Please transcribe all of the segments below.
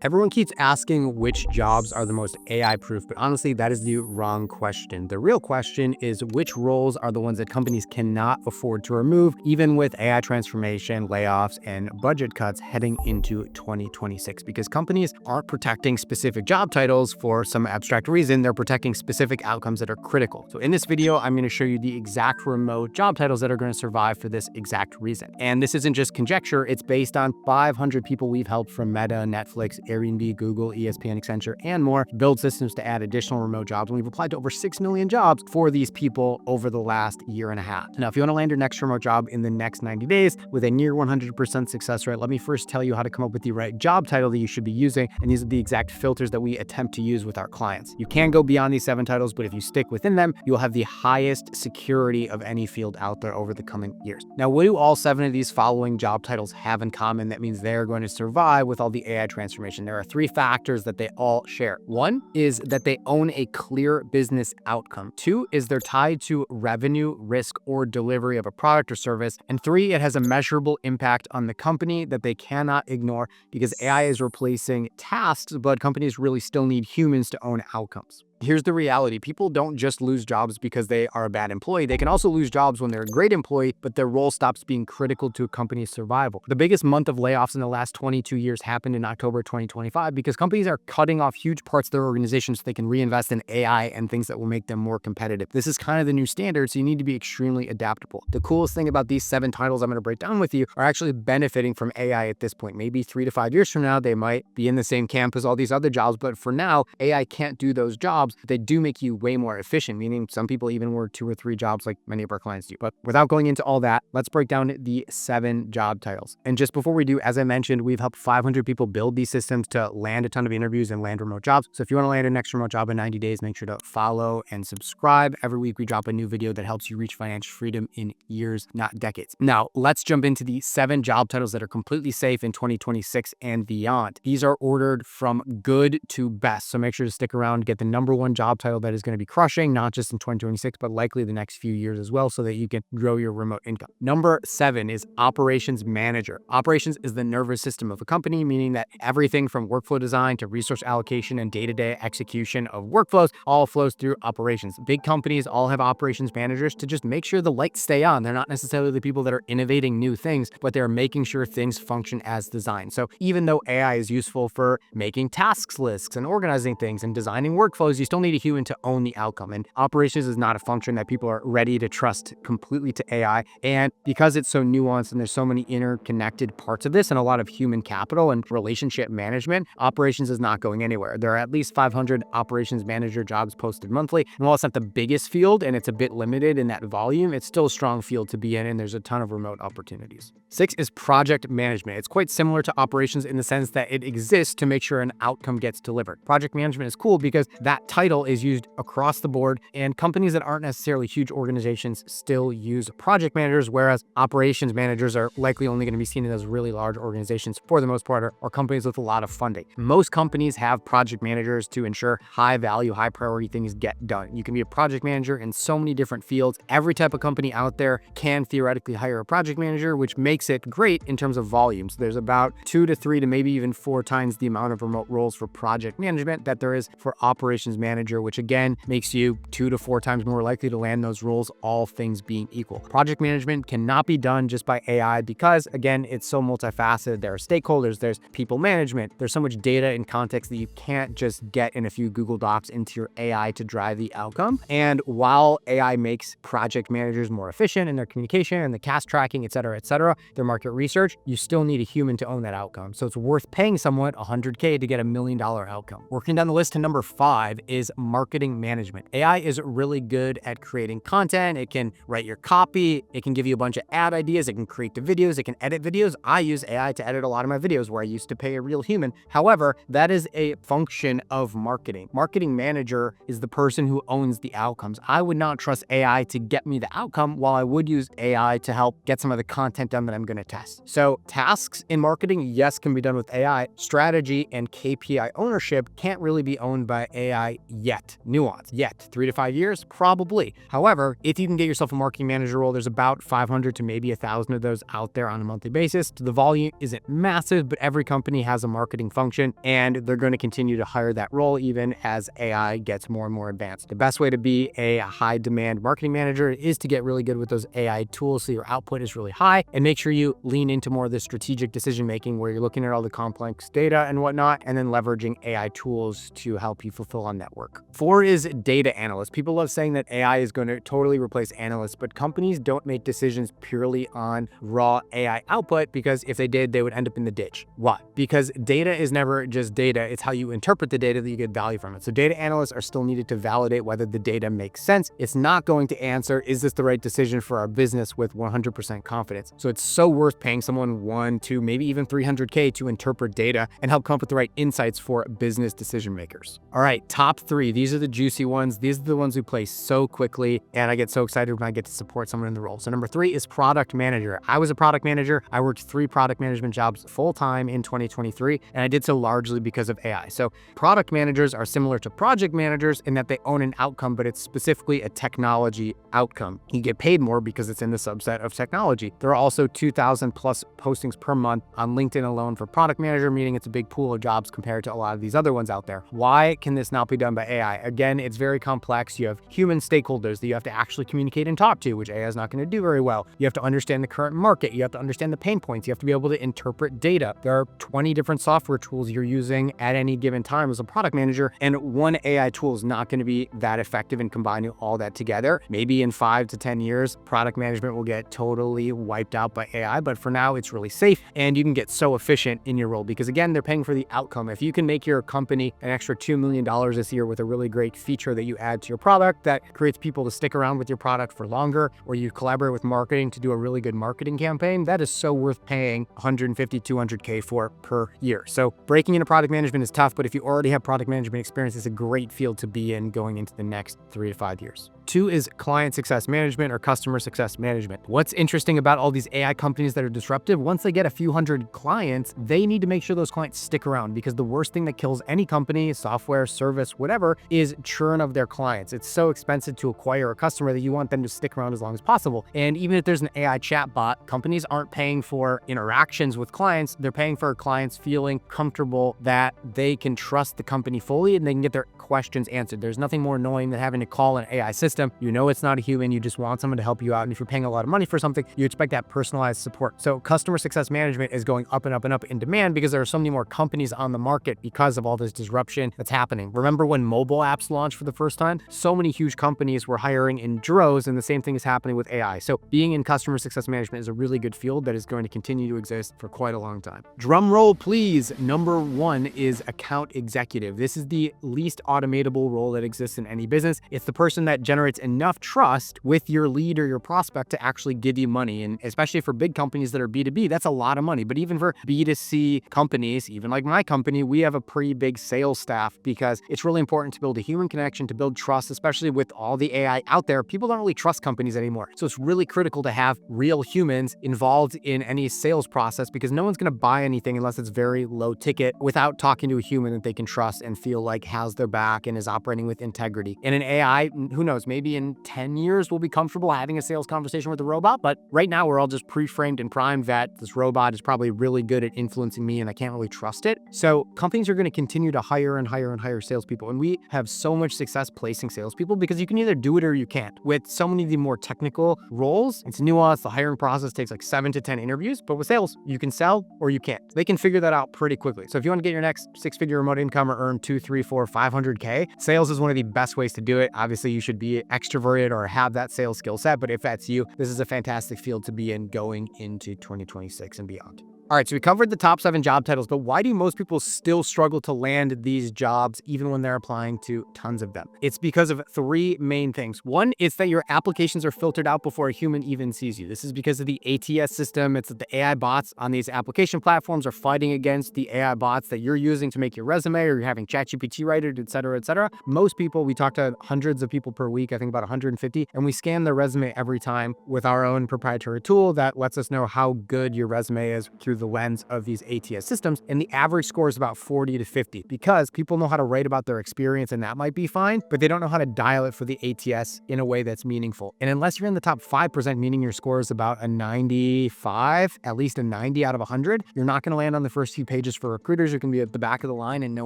Everyone keeps asking which jobs are the most AI proof, but honestly, that is the wrong question. The real question is which roles are the ones that companies cannot afford to remove, even with AI transformation, layoffs, and budget cuts heading into 2026. Because companies aren't protecting specific job titles for some abstract reason, they're protecting specific outcomes that are critical. So in this video, I'm going to show you the exact remote job titles that are going to survive for this exact reason. And this isn't just conjecture, it's based on 500 people we've helped from Meta, Netflix, Airbnb, Google, ESPN, Accenture, and more build systems to add additional remote jobs. And we've applied to over 6 million jobs for these people over the last year and a half. Now, if you want to land your next remote job in the next 90 days with a near 100% success rate, let me first tell you how to come up with the right job title that you should be using. And these are the exact filters that we attempt to use with our clients. You can go beyond these 7 titles, but if you stick within them, you'll have the highest security of any field out there over the coming years. Now, what do all 7 of these following job titles have in common that means they're going to survive with all the AI transformation? There are 3 factors that they all share. 1 is that they own a clear business outcome. 2 is they're tied to revenue, risk, or delivery of a product or service. And 3, it has a measurable impact on the company that they cannot ignore because AI is replacing tasks, but companies really still need humans to own outcomes. Here's the reality. People don't just lose jobs because they are a bad employee. They can also lose jobs when they're a great employee, but their role stops being critical to a company's survival. The biggest month of layoffs in the last 22 years happened in October 2025 because companies are cutting off huge parts of their organization so they can reinvest in AI and things that will make them more competitive. This is kind of the new standard, so you need to be extremely adaptable. The coolest thing about these 7 titles I'm going to break down with you are actually benefiting from AI at this point. Maybe 3 to 5 years from now, they might be in the same camp as all these other jobs, but for now, AI can't do those jobs. They do make you way more efficient, meaning some people even work 2 or 3 jobs like many of our clients do. But without going into all that, let's break down the 7 job titles. And just before we do, as I mentioned, we've helped 500 people build these systems to land a ton of interviews and land remote jobs. So if you want to land a next remote job in 90 days, make sure to follow and subscribe. Every week we drop a new video that helps you reach financial freedom in years, not decades. Now, let's jump into the 7 job titles that are completely safe in 2026 and beyond. These are ordered from good to best. So make sure to stick around, get the #1 job title that is going to be crushing, not just in 2026, but likely the next few years as well, so that you can grow your remote income. Number 7 is operations manager. Operations is the nervous system of a company, meaning that everything from workflow design to resource allocation and day-to-day execution of workflows all flows through operations. Big companies all have operations managers to just make sure the lights stay on. They're not necessarily the people that are innovating new things, but they're making sure things function as designed. So even though AI is useful for making tasks lists and organizing things and designing workflows, you still need a human to own the outcome. And operations is not a function that people are ready to trust completely to AI. And because it's so nuanced and there's so many interconnected parts of this and a lot of human capital and relationship management, operations is not going anywhere. There are at least 500 operations manager jobs posted monthly. And while it's not the biggest field and it's a bit limited in that volume, it's still a strong field to be in, and there's a ton of remote opportunities. 6 is project management. It's quite similar to operations in the sense that it exists to make sure an outcome gets delivered. Project management is cool because that title is used across the board, and companies that aren't necessarily huge organizations still use project managers, whereas operations managers are likely only going to be seen in those really large organizations for the most part, or companies with a lot of funding. Most companies have project managers to ensure high value, high priority things get done. You can be a project manager in so many different fields. Every type of company out there can theoretically hire a project manager, which makes it great in terms of volumes. There's about 2 to 3 to maybe even 4 times the amount of remote roles for project management that there is for operations manager, which again makes you 2 to 4 times more likely to land those roles, all things being equal. Project management cannot be done just by AI because, again, it's so multifaceted. There are stakeholders, there's people management, there's so much data and context that you can't just get in a few Google Docs into your AI to drive the outcome. And while AI makes project managers more efficient in their communication and the task tracking, et cetera, their market research, you still need a human to own that outcome. So it's worth paying someone $100K to get $1 million outcome. Working down the list to number 5 is marketing management. AI is really good at creating content. It can write your copy. It can give you a bunch of ad ideas. It can create the videos. It can edit videos. I use AI to edit a lot of my videos where I used to pay a real human. However, that is a function of marketing. Marketing manager is the person who owns the outcomes. I would not trust AI to get me the outcome, while I would use AI to help get some of the content done that I'm going to test. So tasks in marketing, yes, can be done with AI. Strategy and KPI ownership can't really be owned by AI Yet. Nuance. Yet. 3 to 5 years? Probably. However, if you can get yourself a marketing manager role, there's about 500 to maybe 1,000 of those out there on a monthly basis. The volume isn't massive, but every company has a marketing function, and they're going to continue to hire that role even as AI gets more and more advanced. The best way to be a high demand marketing manager is to get really good with those AI tools so your output is really high, and make sure you lean into more of the strategic decision making where you're looking at all the complex data and whatnot, and then leveraging AI tools to help you fulfill on that work. 4 is data analyst. People love saying that AI is going to totally replace analysts, but companies don't make decisions purely on raw AI output, because if they did, they would end up in the ditch. Why? Because data is never just data. It's how you interpret the data that you get value from it. So data analysts are still needed to validate whether the data makes sense. It's not going to answer, is this the right decision for our business with 100% confidence? So it's so worth paying someone 1, 2, maybe even $300K to interpret data and help come up with the right insights for business decision makers. All right, top 3. These are the juicy ones. These are the ones we play so quickly, and I get so excited when I get to support someone in the role. So number 3 is product manager. I was a product manager. I worked 3 product management jobs full-time in 2023, and I did so largely because of AI. So product managers are similar to project managers in that they own an outcome, but it's specifically a technology outcome. You get paid more because it's in the subset of technology. There are also 2,000 plus postings per month on LinkedIn alone for product manager, meaning it's a big pool of jobs compared to a lot of these other ones out there. Why can this not be done by AI? Again, it's very complex. You have human stakeholders that you have to actually communicate and talk to, which AI is not going to do very well. You have to understand the current market. You have to understand the pain points. You have to be able to interpret data. There are 20 different software tools you're using at any given time as a product manager, and one AI tool is not going to be that effective in combining all that together. Maybe in 5 to 10 years, product management will get totally wiped out by AI, but for now, it's really safe, and you can get so efficient in your role because, again, they're paying for the outcome. If you can make your company an extra $2 million this year with a really great feature that you add to your product that creates people to stick around with your product for longer, or you collaborate with marketing to do a really good marketing campaign, that is so worth paying $150, $200K for per year. So breaking into product management is tough, but if you already have product management experience, it's a great field to be in going into the next 3 to 5 years. 2 is client success management or customer success management. What's interesting about all these AI companies that are disruptive, once they get a few hundred clients, they need to make sure those clients stick around, because the worst thing that kills any company, software, service, whatever, is churn of their clients. It's so expensive to acquire a customer that you want them to stick around as long as possible. And even if there's an AI chatbot, companies aren't paying for interactions with clients. They're paying for clients feeling comfortable that they can trust the company fully and they can get their questions answered. There's nothing more annoying than having to call an AI system. You know it's not a human. You just want someone to help you out. And if you're paying a lot of money for something, you expect that personalized support. So customer success management is going up and up and up in demand because there are so many more companies on the market because of all this disruption that's happening. Remember when mobile apps launched for the first time? So many huge companies were hiring in droves, and the same thing is happening with AI. So being in customer success management is a really good field that is going to continue to exist for quite a long time. Drum roll, please. Number 1 is account executive. This is the least automatable role that exists in any business. It's the person that generates enough trust with your lead or your prospect to actually give you money. And especially for big companies that are B2B, that's a lot of money. But even for B2C companies, even like my company, we have a pretty big sales staff because it's really important to build a human connection, to build trust, especially with all the AI out there. People don't really trust companies anymore. So it's really critical to have real humans involved in any sales process, because no one's going to buy anything unless it's very low ticket without talking to a human that they can trust and feel like has their back and is operating with integrity. And in AI, who knows, maybe in 10 years we'll be comfortable having a sales conversation with a robot, but right now we're all just pre-framed and primed that this robot is probably really good at influencing me and I can't really trust it. So companies are going to continue to hire and hire and hire salespeople, and we have so much success placing salespeople because you can either do it or you can't. With so many of the more technical roles, it's nuanced. The hiring process takes like 7 to 10 interviews, but with sales, you can sell or you can't. They can figure that out pretty quickly. So if you want to get your next 6-figure remote income or earn 2, 3, 4, 500K, sales is one of the best ways to do it. Obviously, you should be extroverted or have that sales skill set, but if that's you, this is a fantastic field to be in going into 2026 and beyond. All right, so we covered the top 7 job titles, but why do most people still struggle to land these jobs even when they're applying to tons of them? It's because of 3 main things. One, it's that your applications are filtered out before a human even sees you. This is because of the ATS system. It's that the AI bots on these application platforms are fighting against the AI bots that you're using to make your resume, or you're having ChatGPT write it, et cetera, et cetera. Most people, we talk to hundreds of people per week, I think about 150, and we scan their resume every time with our own proprietary tool that lets us know how good your resume is through through the lens of these ATS systems. And the average score is about 40 to 50 because people know how to write about their experience and that might be fine, but they don't know how to dial it for the ATS in a way that's meaningful. And unless you're in the top 5%, meaning your score is about a 95, at least a 90 out of 100, you're not going to land on the first few pages for recruiters. You're going to be at the back of the line and no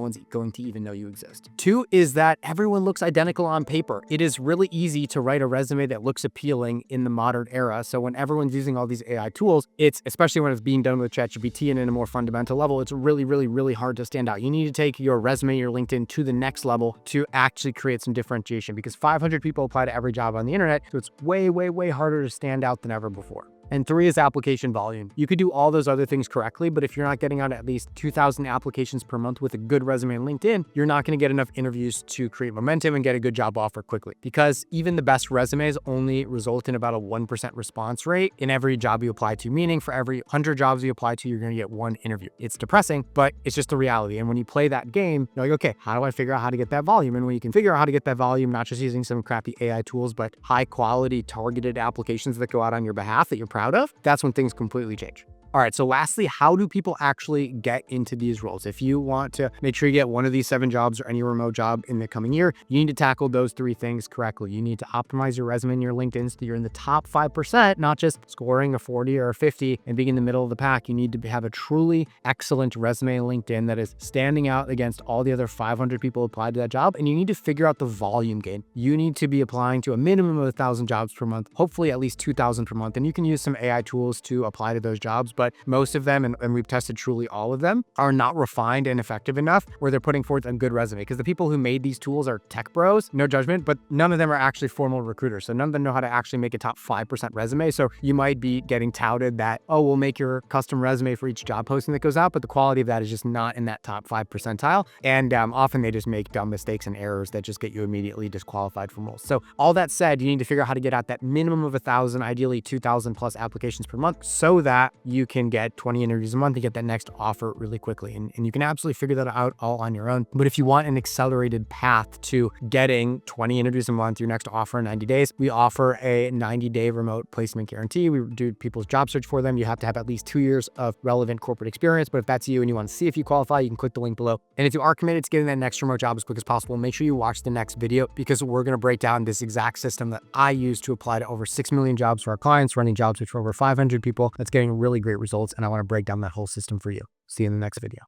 one's going to even know you exist. 2 is that everyone looks identical on paper. It is really easy to write a resume that looks appealing in the modern era. So when everyone's using all these AI tools, it's, especially when it's being done with ChatGPT and in a more fundamental level, it's really hard to stand out. You need to take your resume, your LinkedIn to the next level to actually create some differentiation because 500 people apply to every job on the internet. So it's way harder to stand out than ever before. And 3 is application volume. You could do all those other things correctly, but if you're not getting out at least 2,000 applications per month with a good resume on LinkedIn, you're not going to get enough interviews to create momentum and get a good job offer quickly. Because even the best resumes only result in about a 1% response rate in every job you apply to, meaning for every 100 jobs you apply to, you're going to get 1 interview. It's depressing, but it's just the reality. And when you play that game, you're like, okay, how do I figure out how to get that volume? And when you can figure out how to get that volume, not just using some crappy AI tools, but high quality targeted applications that go out on your behalf that you're proud of, that's when things completely change. All right, so lastly, how do people actually get into these roles? If you want to make sure you get one of these 7 jobs or any remote job in the coming year, you need to tackle those 3 things correctly. You need to optimize your resume and your LinkedIn so you're in the top 5%, not just scoring a 40 or a 50 and being in the middle of the pack. You need to have a truly excellent resume and LinkedIn that is standing out against all the other 500 people who applied to that job. And you need to figure out the volume game. You need to be applying to a minimum of 1,000 jobs per month, hopefully at least 2,000 per month. And you can use some AI tools to apply to those jobs, but most of them, and we've tested truly all of them, are not refined and effective enough where they're putting forth a good resume. Because the people who made these tools are tech bros, no judgment, but none of them are actually formal recruiters. So none of them know how to actually make a top 5% resume. So you might be getting touted that, oh, we'll make your custom resume for each job posting that goes out, but the quality of that is just not in that top 5 percentile. And often they just make dumb mistakes and errors that just get you immediately disqualified from roles. So all that said, you need to figure out how to get out that minimum of 1,000, ideally 2,000 plus applications per month so that you can get 20 interviews a month to get that next offer really quickly. And you can absolutely figure that out all on your own. But if you want an accelerated path to getting 20 interviews a month, your next offer in 90 days, we offer a 90-day remote placement guarantee. We do people's job search for them. You have to have at least 2 years of relevant corporate experience. But if that's you and you want to see if you qualify, you can click the link below. And if you are committed to getting that next remote job as quick as possible, make sure you watch the next video because we're going to break down this exact system that I use to apply to over 6 million jobs for our clients, running jobs for over 500 people. That's getting really great results. And I want to break down that whole system for you. See you in the next video.